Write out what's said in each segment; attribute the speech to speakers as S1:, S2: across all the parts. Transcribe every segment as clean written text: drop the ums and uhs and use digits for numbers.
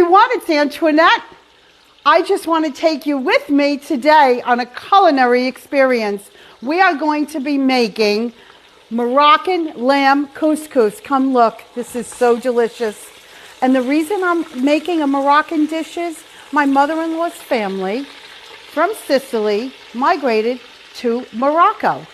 S1: everyone, it's Antoinette. I just want to take you with me today on a culinary experience. We are going to be making Moroccan lamb couscous. Come look, this is so delicious. And the reason I'm making a Moroccan dish is my mother-in-law's family from Sicily migrated to Morocco.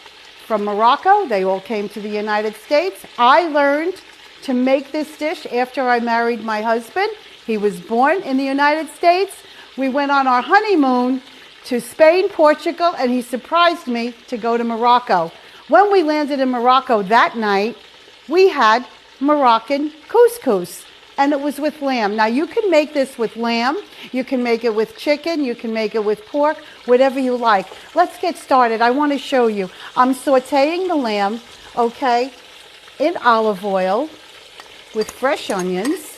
S1: From Morocco, they all came to the United States. I learned to make this dish after I married my husband. He was born in the United States. We went on our honeymoon to Spain, Portugal, and he surprised me to go to Morocco. When we landed in Morocco that night, we had Moroccan couscous, and it was with lamb. Now you can make this with lamb, you can make it with chicken, you can make it with pork, whatever you like. Let's get started. I want to show you. I'm sauteing the lamb, okay, in olive oil with fresh onions,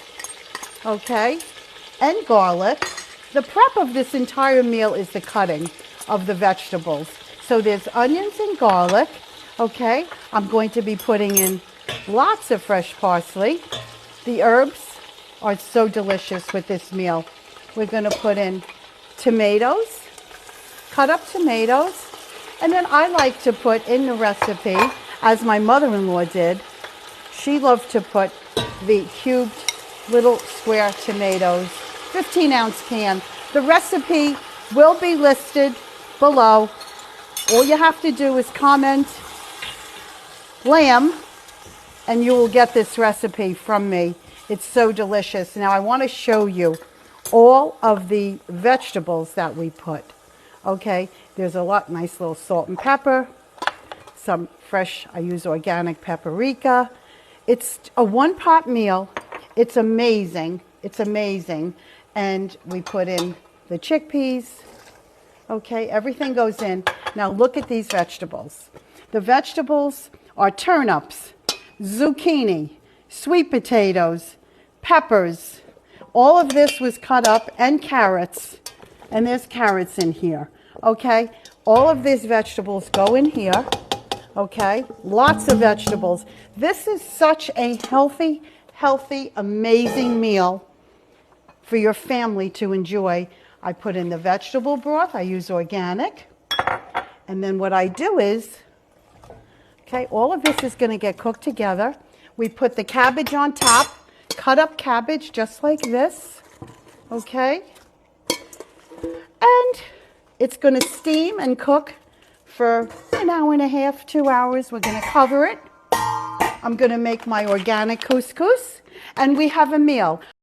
S1: okay, and garlic. The prep of this entire meal is the cutting of the vegetables. So there's onions and garlic, okay. I'm going to be putting in lots of fresh parsley. The herbs are so delicious with this meal. We're going to put in tomatoes, cut up tomatoes, and then I like to put in the recipe, as my mother-in-law did, she loved to put the cubed little square tomatoes, 15-ounce can. The recipe will be listed below. All you have to do is comment lamb and you will get this recipe from me. It's so delicious. Now I want to show you all of the vegetables that we put. Okay, there's a lot, nice little salt and pepper, some fresh, I use organic paprika. It's a one-pot meal. It's amazing. It's amazing. And we put in the chickpeas. Okay, everything goes in. Now look at these vegetables. The vegetables are turnips, zucchini, sweet potatoes, peppers. All of this was cut up, and carrots. And there's carrots in here. Okay, all of these vegetables go in here. Okay, lots of vegetables. This is such a healthy, amazing meal for your family to enjoy. I put in the vegetable broth. I use organic. And then what I do is, okay, all of this is going to get cooked together. We put the cabbage on top, cut up cabbage just like this. Okay. And it's going to steam and cook for an hour and a half, 2 hours. We're going to cover it. I'm going to make my organic couscous, and we have a meal.